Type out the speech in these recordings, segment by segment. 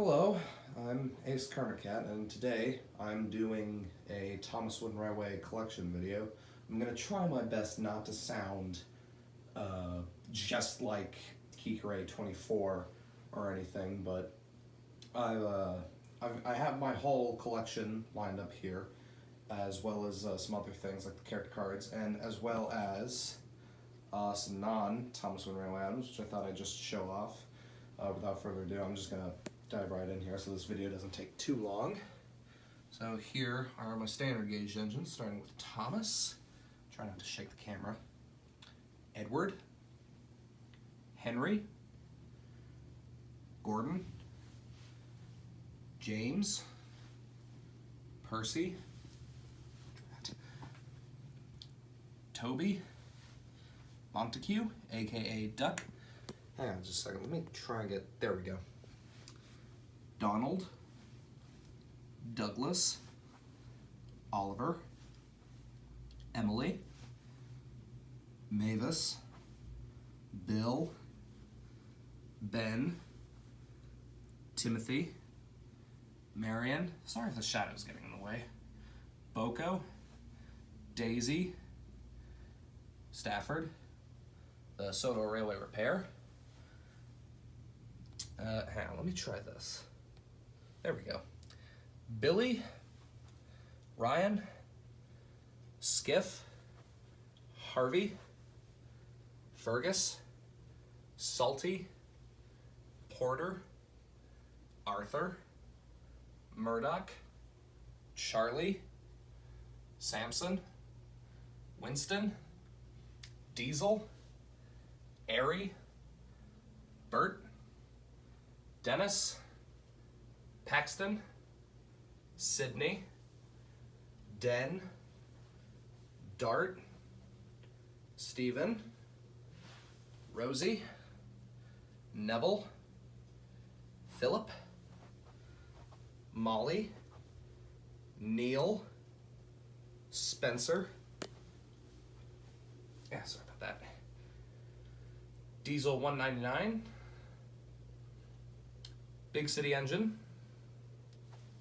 Hello, I'm Ace Kermitcat, and today I'm doing a Thomas Wooden Railway collection video. I'm going to try my best not to sound just like Kikare 24 or anything, but I have my whole collection lined up here, as well as some other things like the character cards, and as well as some non-Thomas Wooden Railway items, which I thought I'd just show off. Without further ado, I'm just going to dive right in here so this video doesn't take too long. So here are my standard gauge engines, starting with Thomas. Try not to shake the camera. Edward. Henry. Gordon. James. Percy. Toby. Montague, aka Duck. Hang on just a second, let me try and get, there we go. Donald, Douglas, Oliver, Emily, Mavis, Bill, Ben, Timothy, Marion, sorry if the shadow's getting in the way, Boko, Daisy, Stafford, the Soto Railway Repair. Hang on, let me try this. There we go. Billy, Ryan, Skiff, Harvey, Fergus, Salty, Porter, Arthur, Murdoch, Charlie, Samson, Winston, Diesel, Airy, Bert, Dennis, Paxton, Sydney, Den, Dart, Stephen, Rosie, Neville, Philip, Molly, Neil, Spencer, sorry about that, Diesel 199, Big City Engine,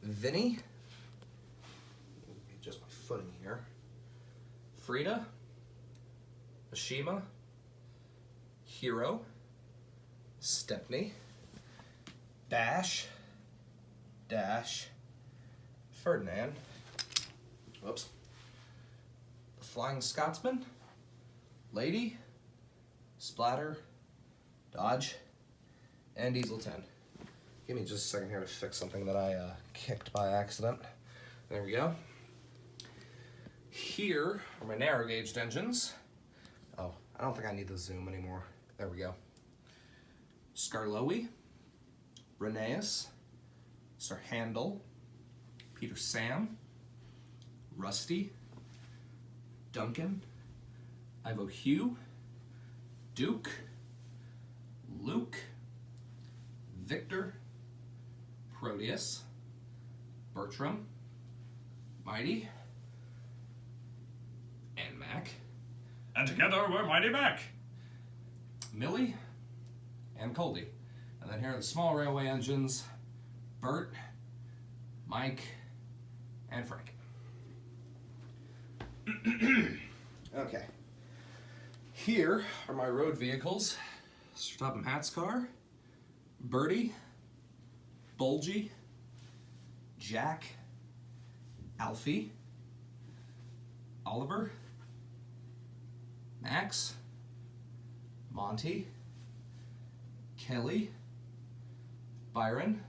Vinny, just my footing here, Frida, Ashima, Hero, Stepney, Dash, Ferdinand, whoops, the Flying Scotsman, Lady, Splatter, Dodge, and Diesel 10. Give me just a second here to fix something that I kicked by accident. There we go. Here are my narrow gauged engines. Oh, I don't think I need the zoom anymore. There we go. Skarloey, Rheneas, Sir Handel, Peter Sam, Rusty, Duncan, Ivo Hugh, Duke, Luke, Victor, Proteus, Bertram, Mighty, and Mac. And together we're Mighty Mac. Millie, and Coldy. And then here are the small railway engines, Bert, Mike, and Frank. Okay. Here are my road vehicles. Sir Topham Hatt's car, Bertie, Bulgy, Jack, Alfie, Oliver, Max, Monty, Kelly, Byron,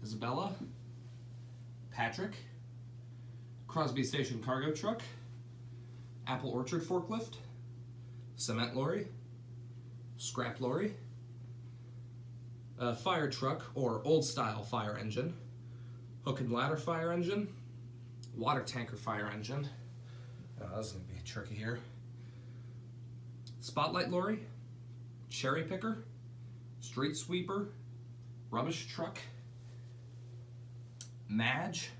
Isabella, Patrick, Crosby Station Cargo Truck, Apple Orchard Forklift, Cement Lorry, Scrap Lorry, fire truck or old style fire engine, hook and ladder fire engine, water tanker fire engine. This is going to be tricky here. Spotlight lorry, cherry picker, street sweeper, rubbish truck, Madge,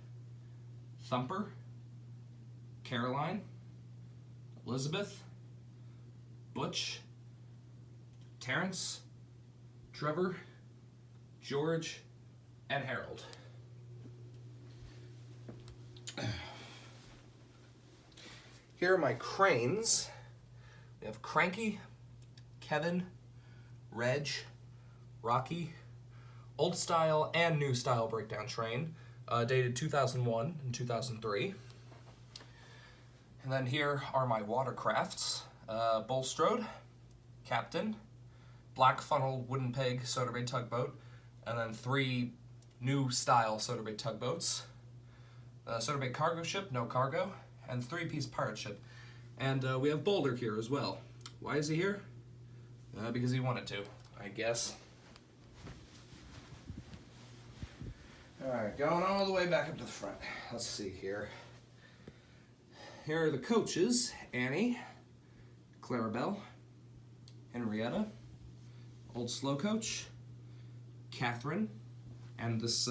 Thumper, Caroline, Elizabeth, Butch, Terrence, Trevor, George, and Harold. Here are my cranes. We have Cranky, Kevin, Reg, Rocky, old style and new style breakdown train, dated 2001 and 2003. And then here are my watercrafts, Bulstrode, Captain, Black Funnel Wooden Peg Soderbait Tugboat, and then 3 new style Soderbait tugboats, Soderbait Cargo Ship, no cargo, and 3-piece pirate ship. And we have Boulder here as well. Why is he here? Because he wanted to, I guess. Alright, going all the way back up to the front. Let's see here. Here are the coaches: Annie, Clarabelle, Henrietta, Old Slow Coach, Catherine, and this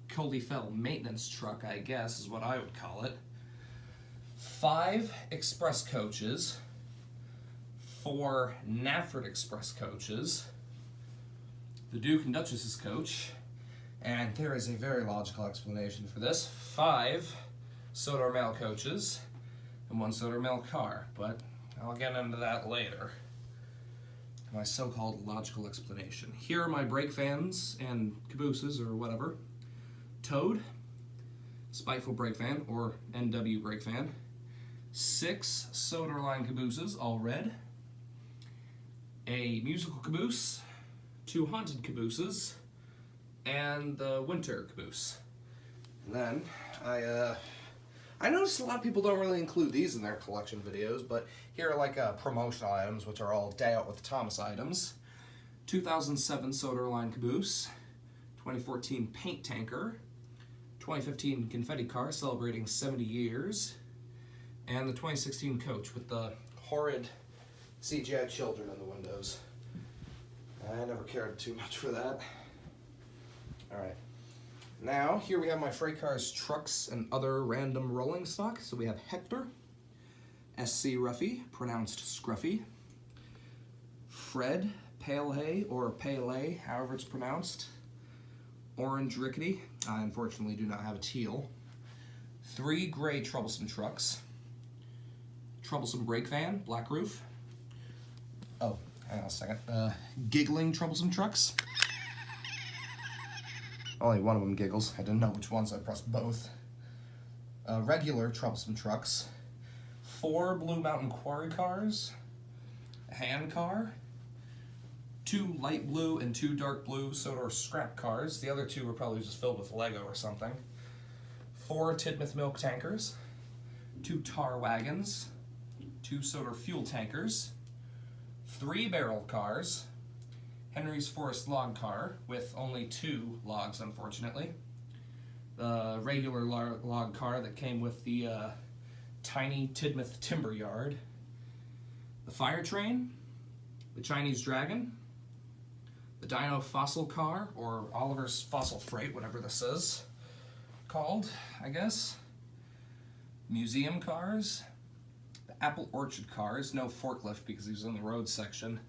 Coley-Fell maintenance truck, I guess, is what I would call it. 5 express coaches, 4 Nafford express coaches, the Duke and Duchess's coach, and there is a very logical explanation for this: 5 Sodor Mail coaches and 1 Sodor Mail car, but I'll get into that later. My so-called logical explanation. Here are my brake fans and cabooses, or whatever. Toad, Spiteful brake fan, or NW brake fan. 6 Sodor line cabooses, all red. A musical caboose, 2 haunted cabooses, and the winter caboose. And then I noticed a lot of people don't really include these in their collection videos, but here are like promotional items, which are all Day Out with Thomas items. 2007 Sodor line caboose, 2014 paint tanker, 2015 confetti car celebrating 70 years, and the 2016 coach with the horrid CGI children in the windows. I never cared too much for that. Alright. Now, here we have my freight cars, trucks, and other random rolling stock. So we have Hector, SC Ruffy, pronounced Scruffy, Fred, Pale Hay, or Pele, however it's pronounced, Orange Rickety, I unfortunately do not have a teal, 3 gray troublesome trucks, troublesome brake van, black roof, oh, hang on a second, giggling troublesome trucks. Only one of them giggles. I didn't know which ones. I pressed both. Regular troublesome trucks. 4 Blue Mountain Quarry cars. A hand car. 2 light blue and 2 dark blue Sodor scrap cars. The other 2 were probably just filled with Lego or something. 4 Tidmouth milk tankers. 2 tar wagons. 2 Sodor fuel tankers. 3 barrel cars. Henry's Forest log car, with only 2 logs, unfortunately. The regular log car that came with the tiny Tidmouth timber yard. The fire train, the Chinese dragon, the Dino fossil car, or Oliver's fossil freight, whatever this is called, I guess. Museum cars, the apple orchard cars, no forklift because he was in the road section.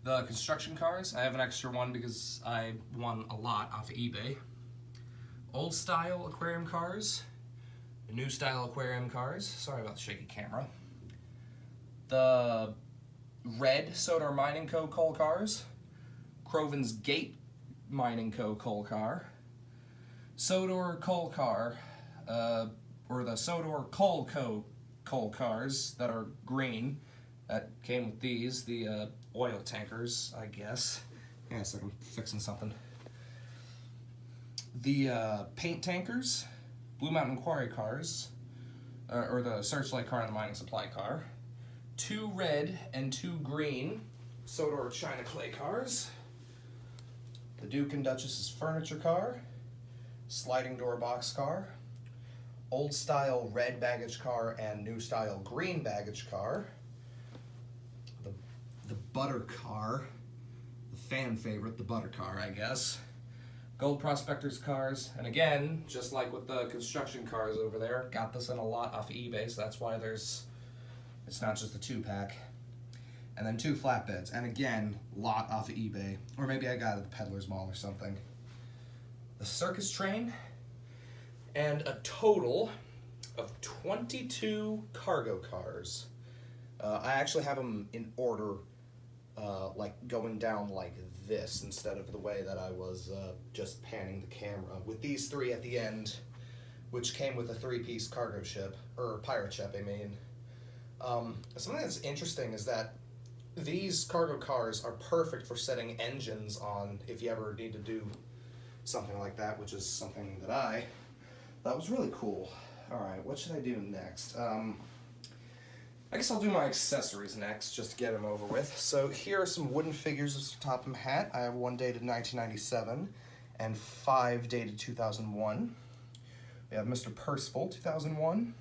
The construction cars, I have an extra one because I won a lot off of eBay. Old style aquarium cars, the new style aquarium cars, sorry about the shaky camera. The red Sodor Mining Co. coal cars, Croven's Gate Mining Co. coal car, Sodor coal car, or the Sodor Coal Co. coal cars that are green, that came with these, the oil tankers, I guess. Yeah, it's like I'm fixing something. The paint tankers, Blue Mountain Quarry cars, or the Searchlight car and the Mining Supply car. 2 red and 2 green Sodor China Clay cars. The Duke and Duchess's furniture car, sliding door box car, old style red baggage car and new style green baggage car. The butter car, the fan favorite, the butter car, I guess. Gold Prospectors cars, and again, just like with the construction cars over there, got this in a lot off of eBay, so that's why it's not just a 2-pack. And then 2 flatbeds, and again, lot off of eBay. Or maybe I got it at the Peddler's Mall or something. the circus train, and a total of 22 cargo cars. I actually have them in order, like going down like this instead of the way that I was just panning the camera, with these three at the end, which came with a three-piece cargo ship, or pirate ship, I mean. Something that's interesting is that these cargo cars are perfect for setting engines on if you ever need to do something like that, which is something that that was really cool. Alright, what should I do next? I guess I'll do my accessories next, just to get them over with. So here are some wooden figures as a Topham hat. I have one dated 1997 and 5 dated 2001. We have Mr. Percival, 2001.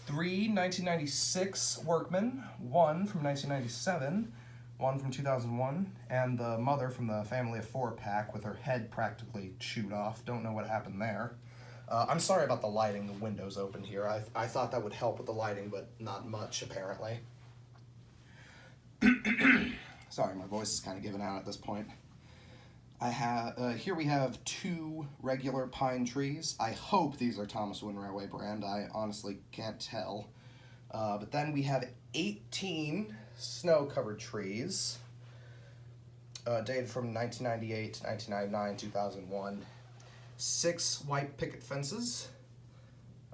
3 1996 workmen, 1 from 1997, 1 from 2001, and the mother from the family of 4 pack with her head practically chewed off. Don't know what happened there. I'm sorry about the lighting, the windows open here. I thought that would help with the lighting, but not much, apparently. Sorry, my voice is kind of giving out at this point. I have here we have 2 regular pine trees. I hope these are Thomas Wynne Railway brand. I honestly can't tell. But then we have 18 snow-covered trees, dated from 1998 to 1999, 2001. 6 white picket fences,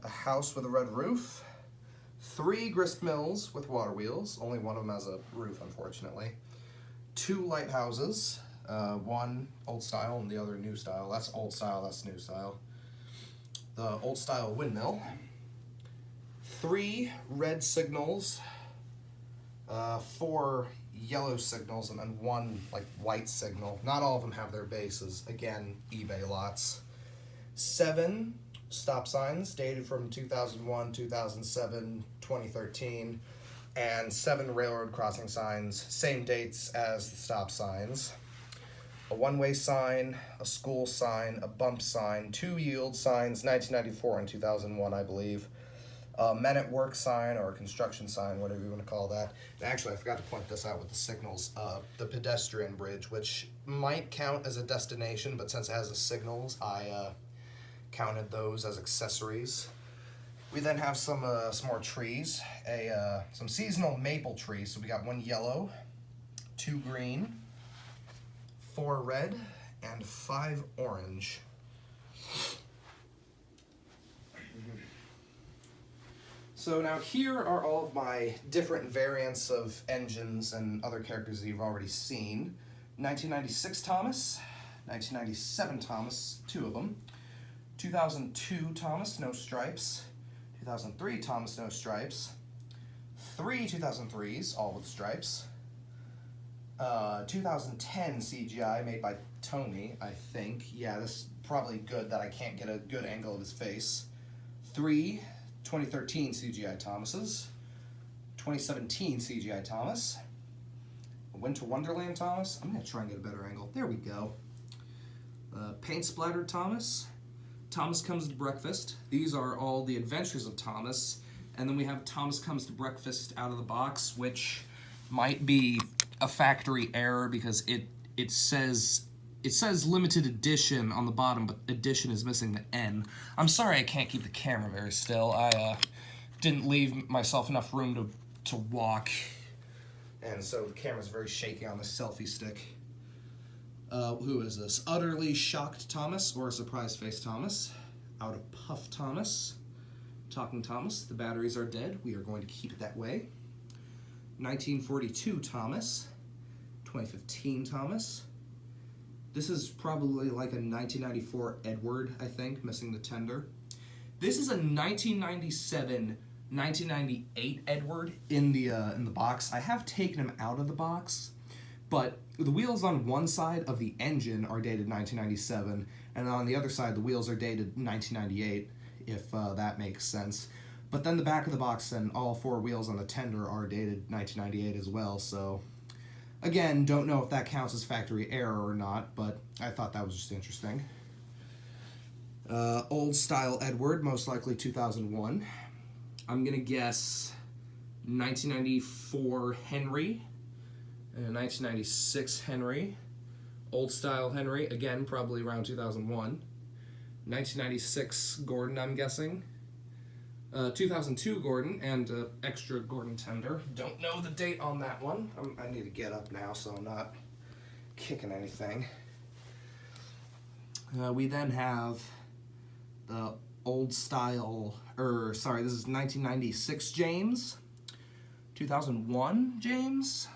a house with a red roof, 3 grist mills with water wheels. Only one of them has a roof, unfortunately. 2 lighthouses. 1 old style and the other new style. That's old style, that's new style. The old style windmill. 3 red signals, 4 yellow signals, and then 1 like white signal. Not all of them have their bases. Again, eBay lots. 7 stop signs dated from 2001, 2007, 2013, and 7 railroad crossing signs, same dates as the stop signs. A one-way sign, a school sign, a bump sign, 2 yield signs, 1994 and 2001, I believe. A men at work sign, or a construction sign, whatever you want to call that. And actually, I forgot to point this out with the signals. The pedestrian bridge, which might count as a destination, but since it has the signals, I counted those as accessories. We then have some more trees, some seasonal maple trees. So we got 1 yellow, 2 green, 4 red, and 5 orange. So now here are all of my different variants of engines and other characters that you've already seen. 1996 Thomas, 1997 Thomas, 2 of them. 2002 Thomas, no stripes. 2003 Thomas, no stripes. 3 2003s, all with stripes. 2010 CGI made by Tony, I think. Yeah, this is probably good that I can't get a good angle of his face. 3 2013 CGI Thomases. 2017 CGI Thomas. Winter Wonderland Thomas. I'm going to try and get a better angle. There we go. Paint Splattered Thomas. Thomas Comes to Breakfast. These are all the adventures of Thomas. And then we have Thomas Comes to Breakfast out of the box, which might be a factory error because it says limited edition on the bottom, but edition is missing the N. I'm sorry I can't keep the camera very still. I didn't leave myself enough room to walk, and so the camera's very shaky on the selfie stick. Who is this? Utterly Shocked Thomas, or Surprise Face Thomas. Out of Puff Thomas. Talking Thomas. The batteries are dead. We are going to keep it that way. 1942 Thomas. 2015 Thomas. This is probably like a 1994 Edward, I think, missing the tender. This is a 1997, 1998 Edward in the box. I have taken him out of the box, but the wheels on one side of the engine are dated 1997, and on the other side the wheels are dated 1998, if that makes sense. But then the back of the box and all 4 wheels on the tender are dated 1998 as well, so again, don't know if that counts as factory error or not, but I thought that was just interesting. Old Style Edward, most likely 2001. I'm going to guess 1994 Henry, 1996 Henry, Old Style Henry, again, probably around 2001. 1996 Gordon, I'm guessing. 2002 Gordon, and extra Gordon Tender. Don't know the date on that one. I need to get up now so I'm not kicking anything. We then have the Old Style, this is 1996 James, 2001 James,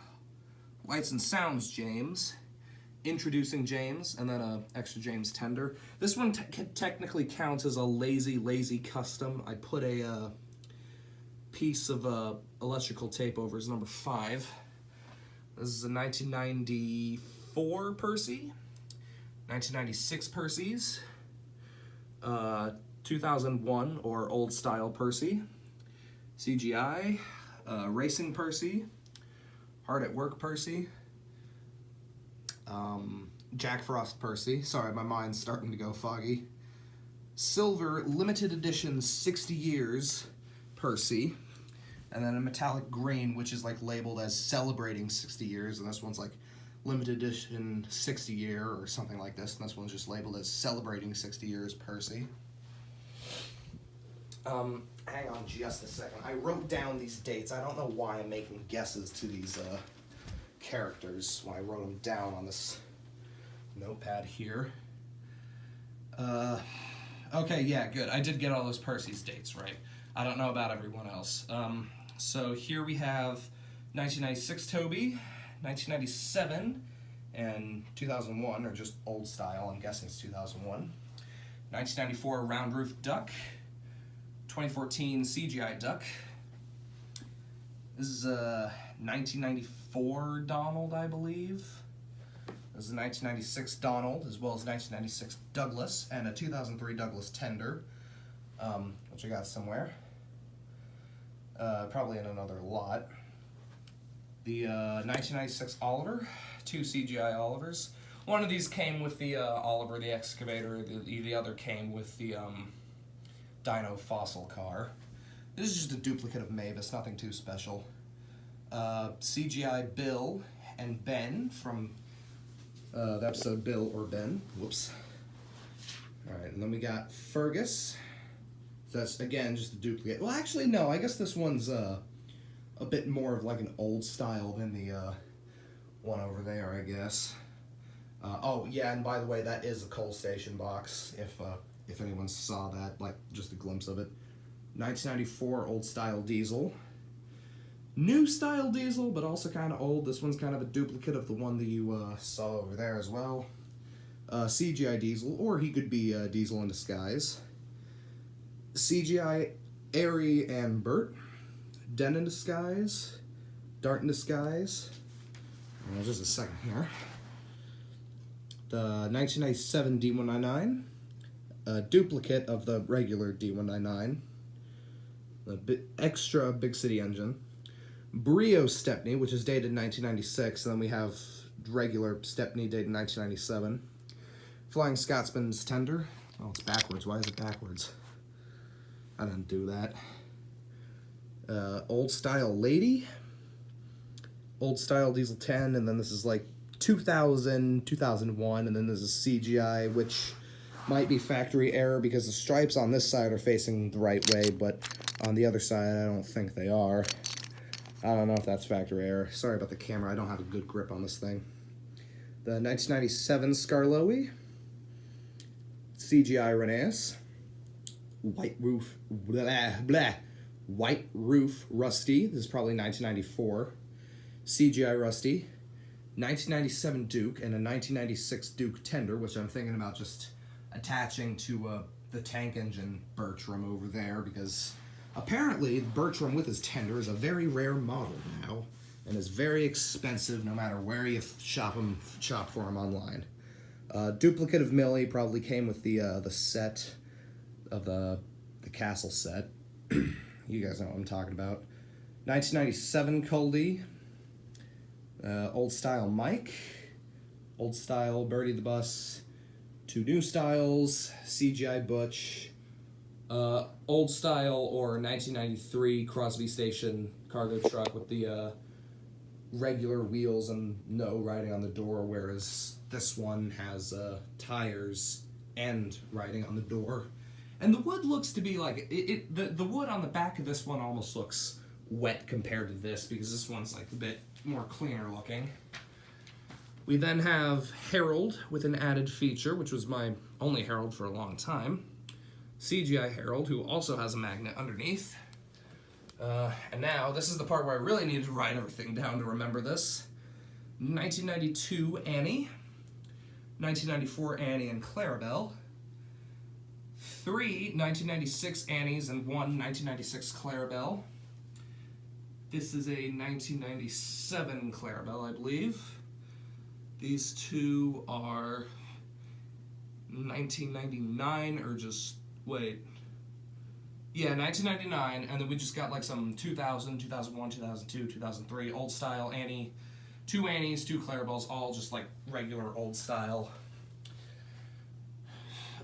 Lights and Sounds James, Introducing James, and then a extra James Tender. This one technically counts as a lazy custom. I put a piece of electrical tape over as number 5. This is a 1994 Percy, 1996 Percy's, 2001 or Old Style Percy, CGI, Racing Percy, Hard at Work Percy, Jack Frost Percy. Sorry, my mind's starting to go foggy. Silver Limited Edition 60 Years Percy. And then a metallic green, which is like labeled as celebrating 60 years. And this one's like limited edition 60 year or something like this. And this one's just labeled as celebrating 60 years Percy. Hang on just a second. I wrote down these dates. I don't know why I'm making guesses to these characters when I wrote them down on this notepad here. Okay, yeah, good. I did get all those Percy's dates right. I don't know about everyone else. So here we have 1996 Toby, 1997, and 2001, or just Old Style, I'm guessing it's 2001. 1994 Round Roof Duck, 2014 CGI Duck. This is a 1994 Donald, I believe. This is a 1996 Donald, as well as 1996 Douglas, and a 2003 Douglas Tender, which I got somewhere. Probably in another lot. The 1996 Oliver, 2 CGI Olivers. One of these came with the Oliver the Excavator, the other came with the Dino Fossil car. This is just a duplicate of Mavis, nothing too special. CGI Bill and Ben from the episode Bill or Ben. Whoops. Alright, and then we got Fergus. So that's, again, just a duplicate. Well, actually, no, I guess this one's a bit more of like an old style than the one over there, I guess. Oh, yeah, and by the way, that is a coal station box, if anyone saw that, like, just a glimpse of it. 1994 Old Style Diesel. New Style Diesel, but also kind of old. This one's kind of a duplicate of the one that you saw over there as well. CGI Diesel, or he could be Diesel in disguise. CGI Airy and Bert. Den in disguise. Dart in disguise. Just a second here. The 1997 D199. A duplicate of the regular D199. The extra Big City engine. Brio Stepney, which is dated 1996, and then we have regular Stepney dated 1997. Flying Scotsman's Tender. Oh, it's backwards. Why is it backwards? I didn't do that. Old Style Lady. Old Style Diesel 10, and then this is like 2000, 2001, and then there's a CGI, which might be factory error because the stripes on this side are facing the right way, but on the other side, I don't think they are. I don't know if that's factory error. Sorry about the camera, I don't have a good grip on this thing. The 1997 Skarloey. CGI Rheneas. White Roof, blah, blah. White Roof Rusty. This is probably 1994. CGI Rusty. 1997 Duke and a 1996 Duke Tender, which I'm thinking about just attaching to the tank engine Bertram over there, because apparently Bertram with his Tender is a very rare model now and is very expensive no matter where you shop for him online. Duplicate of Millie probably came with the set of the castle set. You guys know what I'm talking about. 1997 Culdee. Old Style Mike. Old Style Birdie the Bus. 2 new styles. CGI Butch. Old Style or 1993 Crosby Station cargo truck with the regular wheels and no writing on the door, whereas this one has tires and writing on the door. And the wood looks to be like, the wood on the back of this one almost looks wet compared to this, because this one's like a bit more cleaner looking. We then have Herald with an added feature, which was my only Herald for a long time. CGI Herald, who also has a magnet underneath. And now, this is the part where I really needed to write everything down to remember this. 1992 Annie. 1994 Annie and Clarabelle. 3 1996 Annies and 1 1996 Clarabelle. This is a 1997 Clarabelle, I believe. These two are 1999, or just, wait. Yeah, 1999, and then we just got like some 2000, 2001, 2002, 2003 old style Annie. 2 Annies, 2 Clarabelles, all just like regular old style.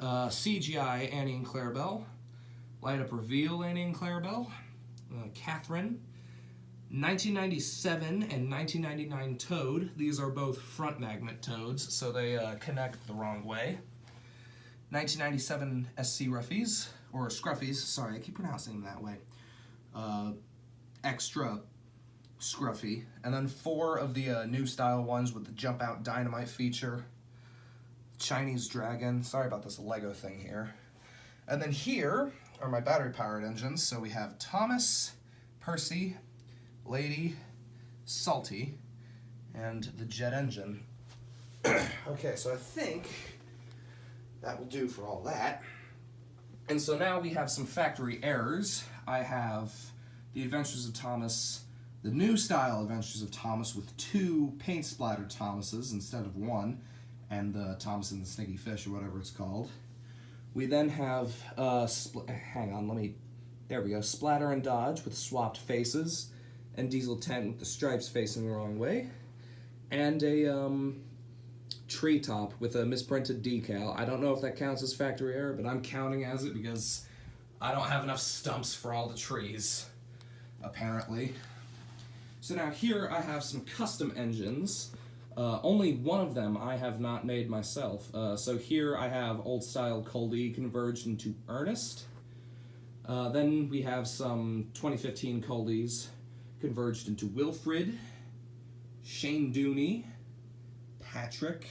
CGI Annie and Clarabelle. Light Up Reveal Annie and Clarabelle. Catherine. 1997 and 1999 Toad. These are both front magnet toads, so they connect the wrong way. 1997 SC Ruffies, or Scruffies, sorry, I keep pronouncing them that way. Extra Scruffy. And then 4 of the new style ones with the jump out dynamite feature. Chinese Dragon, sorry about this Lego thing here. And then here are my battery powered engines. So we have Thomas, Percy, Lady, Salty, and the jet engine. Okay, so I think that will do for all that. And so now we have some factory errors. I have the Adventures of Thomas, the new style Adventures of Thomas with 2 paint splattered Thomases instead of 1, and the Thomas and the Sneaky Fish, or whatever it's called. We then have, there we go, Splatter and Dodge with swapped faces, and Diesel 10 with the stripes facing the wrong way, and a Treetop with a misprinted decal. I don't know if that counts as factory error, but I'm counting as it because I don't have enough stumps for all the trees, apparently. So now here I have some custom engines. Only one of them I have not made myself. So here I have old style Coldy converged into Ernest. Then we have some 2015 Coldies converged into Wilfred, Shane Dooney, Patrick,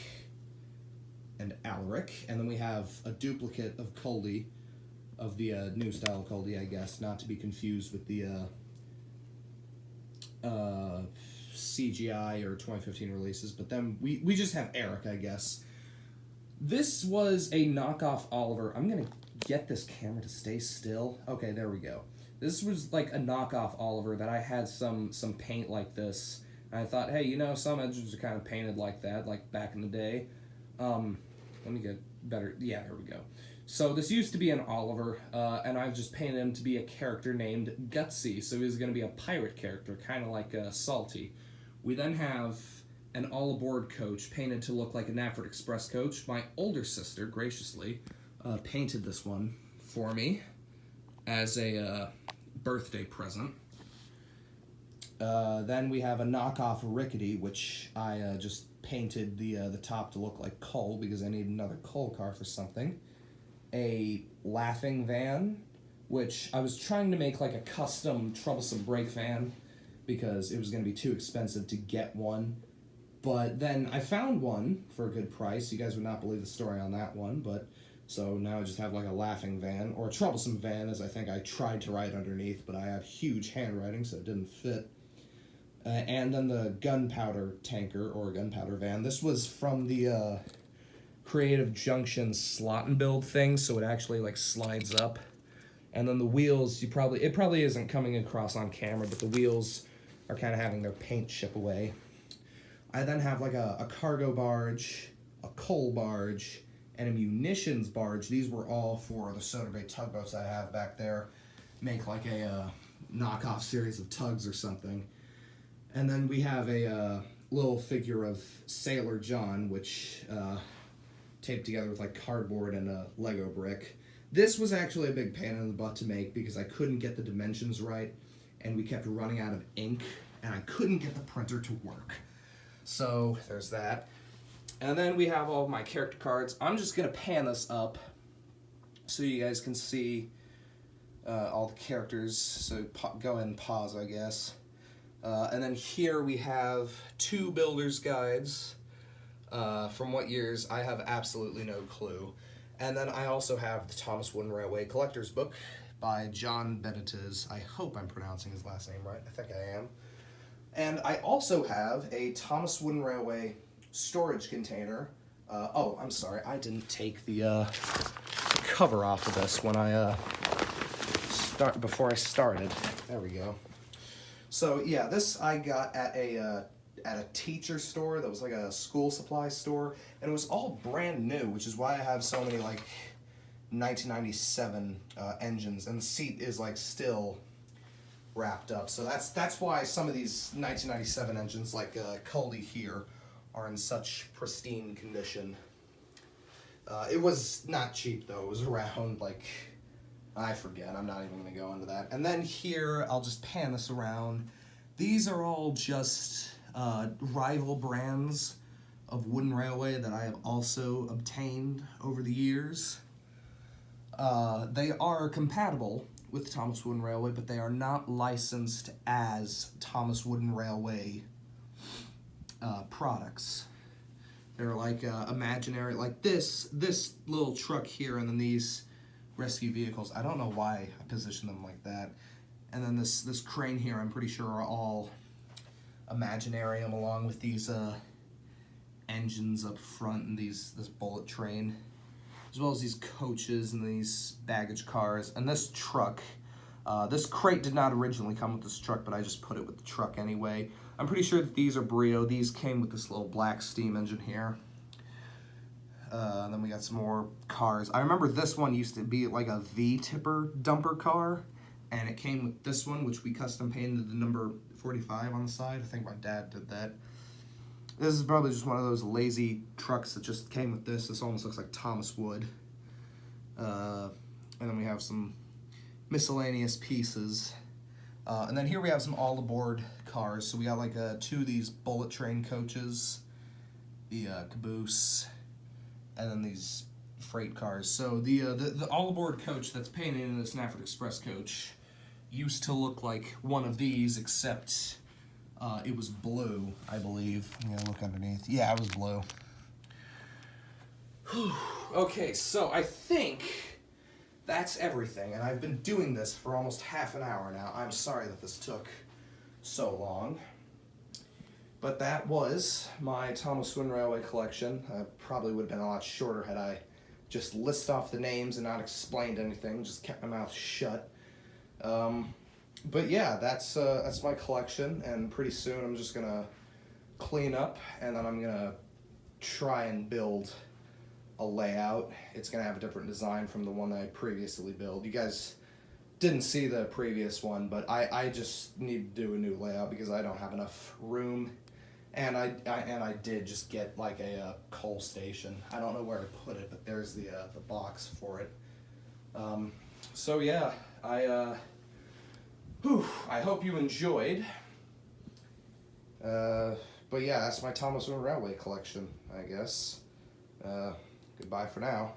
and Alaric. And then we have a duplicate of Coldy, of the new style Coldy, I guess, not to be confused with the CGI or 2015 releases. But then we just have Eric, I guess. This was a knockoff Oliver. I'm gonna get this camera to stay still. Okay, there we go. This was like a knockoff Oliver that I had some paint like this. And I thought, hey, you know, some engines are kind of painted like that, like back in the day. Let me get better. Yeah, there we go. So this used to be an Oliver, and I've just painted him to be a character named Gutsy. So he's going to be a pirate character, kind of like Salty. We then have an all-aboard coach painted to look like a Nafford Express coach. My older sister, graciously, painted this one for me as a birthday present. Then we have a knockoff Rickety, which I just painted the top to look like coal because I need another coal car for something. A laughing van, which I was trying to make like a custom troublesome brake van because it was going to be too expensive to get one. But then I found one for a good price. You guys would not believe the story on that one, but so now I just have like a laughing van, or a troublesome van, as I think I tried to write underneath, but I have huge handwriting, so it didn't fit. And then the Gunpowder Tanker, or Gunpowder Van. This was from the Creative Junction slot and build thing, so it actually like slides up. And then the wheels, it probably isn't coming across on camera, but the wheels are kind of having their paint chip away. I then have like a cargo barge, a coal barge, and a munitions barge. These were all for the Soda Bay tugboats I have back there. Make like a knockoff series of tugs or something. And then we have a little figure of Sailor John, which taped together with like cardboard and a Lego brick. This was actually a big pain in the butt to make because I couldn't get the dimensions right, and we kept running out of ink and I couldn't get the printer to work. So there's that. And then we have all of my character cards. I'm just going to pan this up so you guys can see all the characters. So go ahead and pause, I guess. And then here we have 2 builder's guides. From what years, I have absolutely no clue. And then I also have the Thomas Wooden Railway Collector's Book by John Benitez. I hope I'm pronouncing his last name right. I think I am. And I also have a Thomas Wooden Railway storage container. Oh, I'm sorry. I didn't take the cover off of this when I before I started. There we go. So yeah, this I got at a teacher store that was like a school supply store, and it was all brand new, which is why I have so many like 1997 engines, and the seat is like still wrapped up. So that's why some of these 1997 engines, like Cully here, are in such pristine condition. It was not cheap though. It was around like, I forget. I'm not even going to go into that. And then here, I'll just pan this around. These are all just rival brands of Wooden Railway that I have also obtained over the years. They are compatible with Thomas Wooden Railway, but they are not licensed as Thomas Wooden Railway products. They're like imaginary, like this little truck here, and then these rescue vehicles. I don't know why I positioned them like that. And then this crane here, I'm pretty sure are all Imaginarium, along with these engines up front and this bullet train, as well as these coaches and these baggage cars. And this truck, this crate did not originally come with this truck, but I just put it with the truck anyway. I'm pretty sure that these are Brio. These came with this little black steam engine here. And then we got some more cars. I remember this one used to be like a V-tipper dumper car, and it came with this one, which we custom painted the number 45 on the side. I think my dad did that. This is probably just one of those lazy trucks that just came with this. This almost looks like Thomas Wood. And then we have some miscellaneous pieces. And then here we have some all-aboard cars. So we got like 2 of these bullet train coaches, the caboose, and then these freight cars. So the all-aboard coach that's painted in the Snafford Express coach used to look like one of these, except it was blue, I believe. I'm gonna look underneath. Yeah, it was blue. Okay, so I think that's everything, and I've been doing this for almost half an hour now. I'm sorry that this took so long. But that was my Thomas Wooden Railway collection. Probably would have been a lot shorter had I just listed off the names and not explained anything, just kept my mouth shut. But yeah, that's my collection, and pretty soon I'm just gonna clean up, and then I'm gonna try and build a layout. It's gonna have a different design from the one that I previously built. You guys didn't see the previous one, but I just need to do a new layout because I don't have enough room, and I did just get like a coal station. I don't know where to put it, but there's the box for it. So yeah, I hope you enjoyed. But yeah, that's my Thomas Wooden Railway collection, I guess. Goodbye for now.